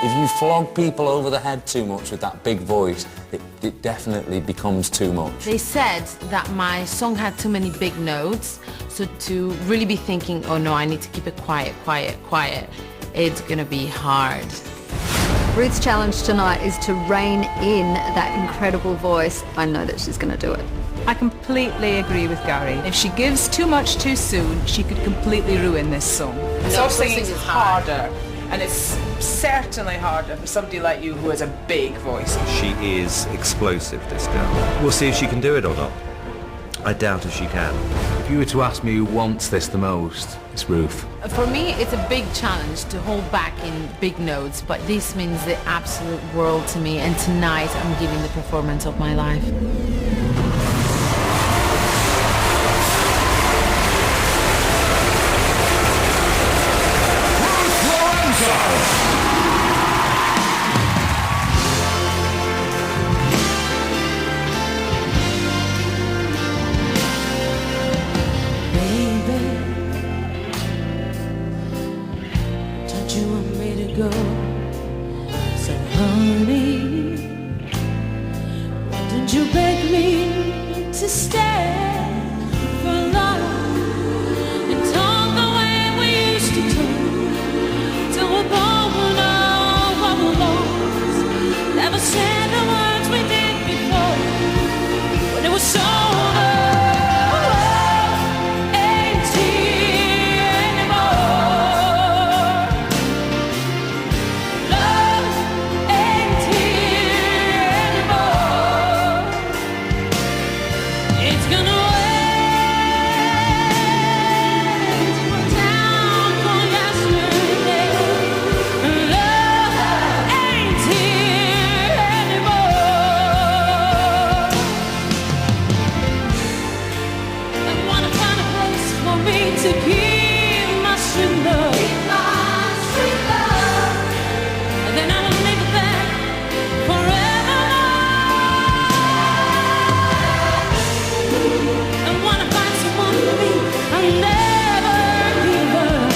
If you flog people over the head too much with that big voice, it definitely becomes too much. They said that my song had too many big notes, so to really be thinking, oh no, I need to keep it quiet, quiet, quiet, it's gonna be hard. Ruth's challenge tonight is to rein in that incredible voice. I know that she's going to do it. I completely agree with Gary. If she gives too much too soon, she could completely ruin this song. Soft singing is harder, and it's certainly harder for somebody like you who has a big voice. She is explosive, this girl. We'll see if she can do it or not. I doubt if she can. If you were to ask me who wants this the most, it's Ruth. For me, it's a big challenge to hold back in big notes, but this means the absolute world to me, and tonight I'm giving the performance of my life. You want me to go, so honey, why didn't you beg me to stay for long and talk the way we used to talk till we're both know what we're lost? Never said the words we did before when it was so over. To keep my sweet love, and then I will make it back forever. And wanna find someone for me, I'll never give up.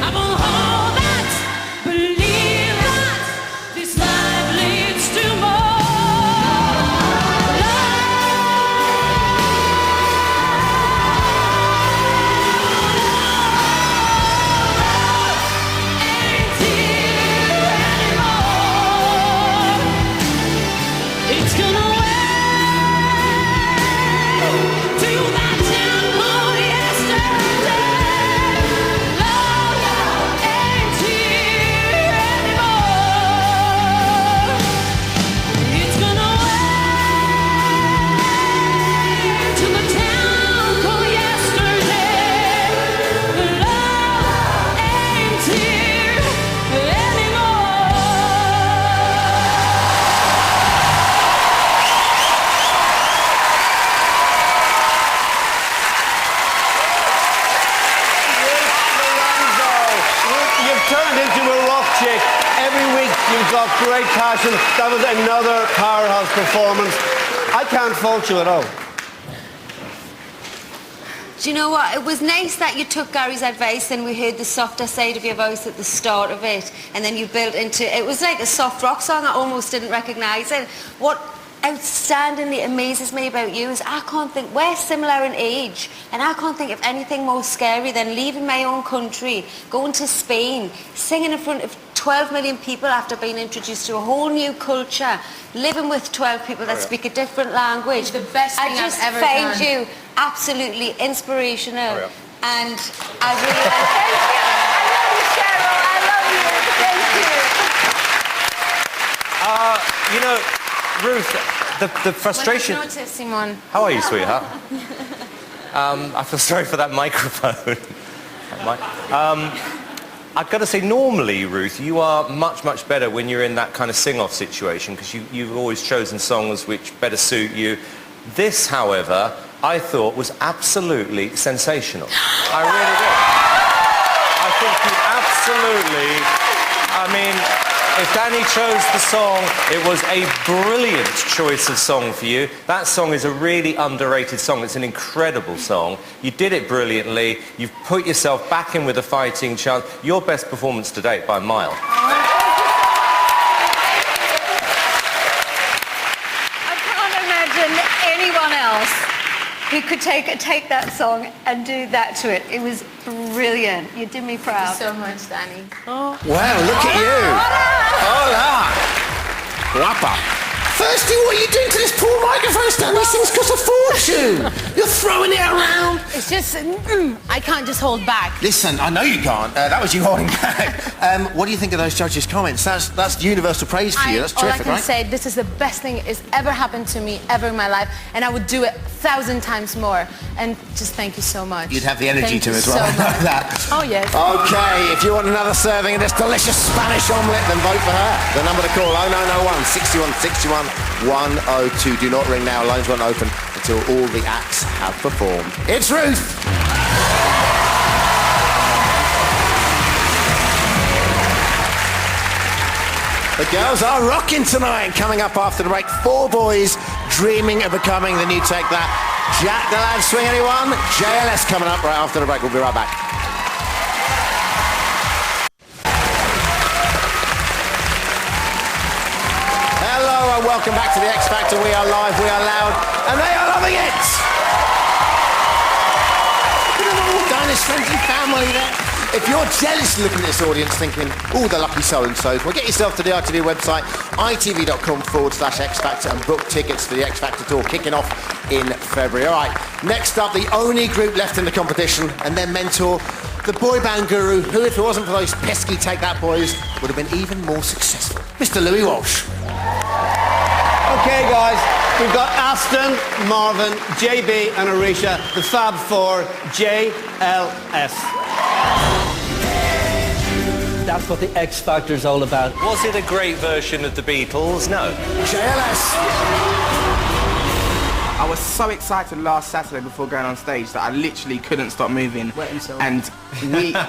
I won't hold that, believe that this life leads to more. You've got great passion. That was another powerhouse performance. I can't fault you at all. Do you know what? It was nice that you took Gary's advice and we heard the softer side of your voice at the start of it, and then you built into it. It was like a soft rock song. I almost didn't recognise it. What outstandingly amazes me about you is I can't think, we're similar in age, and I can't think of anything more scary than leaving my own country, going to Spain, singing in front of 12 million people after being introduced to a whole new culture, living with 12 people that speak a different language. It's the best thing I've ever done. I just find you absolutely inspirational, and I really You know, Ruth, the frustration... Buenas noches, Simon. How are you, sweetheart? I feel sorry for that microphone. I've got to say, normally, Ruth, you are much, much better when you're in that kind of sing-off situation, because you've always chosen songs which better suit you. This, however, I thought was absolutely sensational. I really did. I think you absolutely... I mean, if Danny chose the song, it was a brilliant choice of song for you. That song is a really underrated song. It's an incredible song. You did it brilliantly. You've put yourself back in with a fighting chance. Your best performance to date by a mile. anyone else who could take that song and do that to it. It was brilliant. You did me proud. So much, Danny. Wow, look at you. Hola. Guapa. Firstly, what are you doing to this poor microphone stand? These things cost a fortune. You're throwing it around. It's just, I can't just hold back. Listen, I know you can't. That was you holding back. What do you think of those judges' comments? That's universal praise for you. That's terrific, all I can right? say, this is the best thing that's ever happened to me ever in my life, and I would do it 1,000 times more. And just thank you so much. You'd have the energy Thank to you as well. so I know much. that. Oh, yes. Okay, if you want another serving of this delicious Spanish omelette, then vote for her. The number to call, 0901 61 61 102. Do not ring now. Lines won't open until all the acts have performed. It's Ruth. The girls are rocking tonight. Coming up after the break, 4 boys dreaming of becoming the new Take That. Jack the Lad, swing anyone? JLS coming up right after the break. We'll be right back. Hello and welcome back to the X Factor. We are live, we are loud, and they are loving it. Look at them all done, this friendly family there. If you're jealous looking at this audience thinking, oh, the lucky so-and-sos, well, get yourself to the ITV website, itv.com/X Factor, and book tickets for the X Factor tour kicking off in February. All right, next up, the only group left in the competition, and their mentor, the boy band guru, who, if it wasn't for those pesky Take That boys, would have been even more successful, Mr. Louis Walsh. Okay, guys, we've got Aston, Marvin, JB and Arisha, the Fab Four, JLS. That's what the X Factor's all about. Was it a great version of the Beatles? No. JLS. I was so excited last Saturday before going on stage that I literally couldn't stop moving. And we... I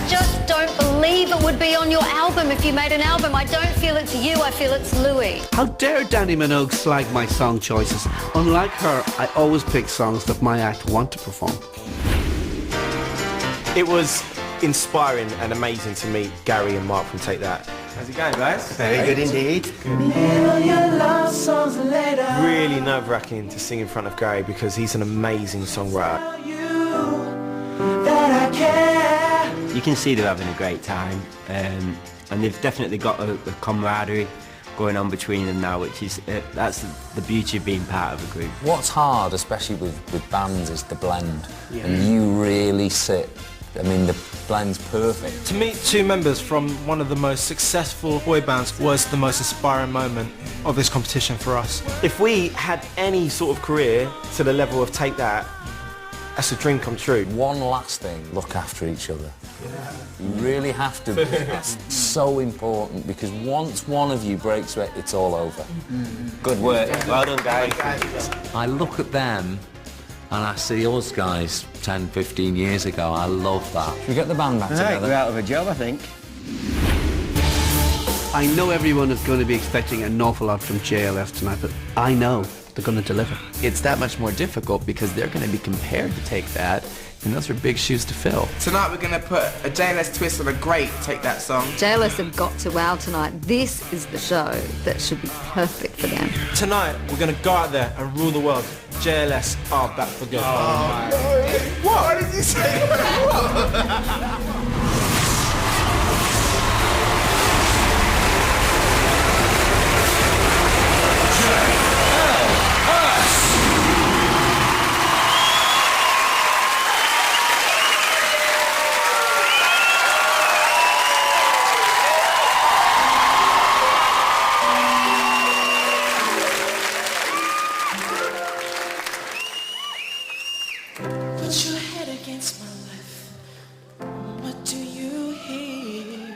just don't believe it would be on your album if you made an album. I don't feel it's you, I feel it's Louis. How dare Danny Minogue slag my song choices? Unlike her, I always pick songs that my act want to perform. It was inspiring and amazing to meet Gary and Mark from Take That. How's it going, guys? Very good indeed. Really nerve-wracking to sing in front of Gary because he's an amazing songwriter. You can see they're having a great time, and they've definitely got a camaraderie going on between them now, which is that's the beauty of being part of a group. What's hard, especially with bands, is the blend, and you really sit. I mean, the blend's perfect. To meet 2 members from one of the most successful boy bands was the most inspiring moment of this competition for us. If we had any sort of career to the level of Take That, that's a dream come true. One last thing, look after each other. You really have to. That's so important, because once one of you breaks it, it's all over. Good work. Well done, guys. I look at them and I see us guys 10, 15 years ago. I love that. Should we get the band back together? We're out of a job, I think. I know everyone is going to be expecting an awful lot from JLS tonight, but I know they're going to deliver. It's that much more difficult because they're going to be compared to Take That, and those are big shoes to fill. Tonight we're going to put a JLS twist on a great Take That song. JLS have got to wow tonight. This is the show that should be perfect for them. Tonight, we're going to go out there and rule the world. JLS are back for good. What did you say? Put your head against my life. What do you hear?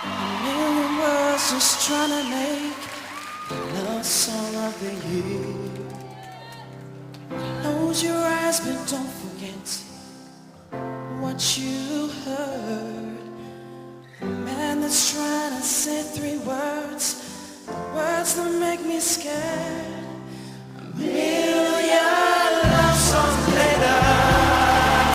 A million words just trying to make the love song of the year. Close your eyes, but don't forget what you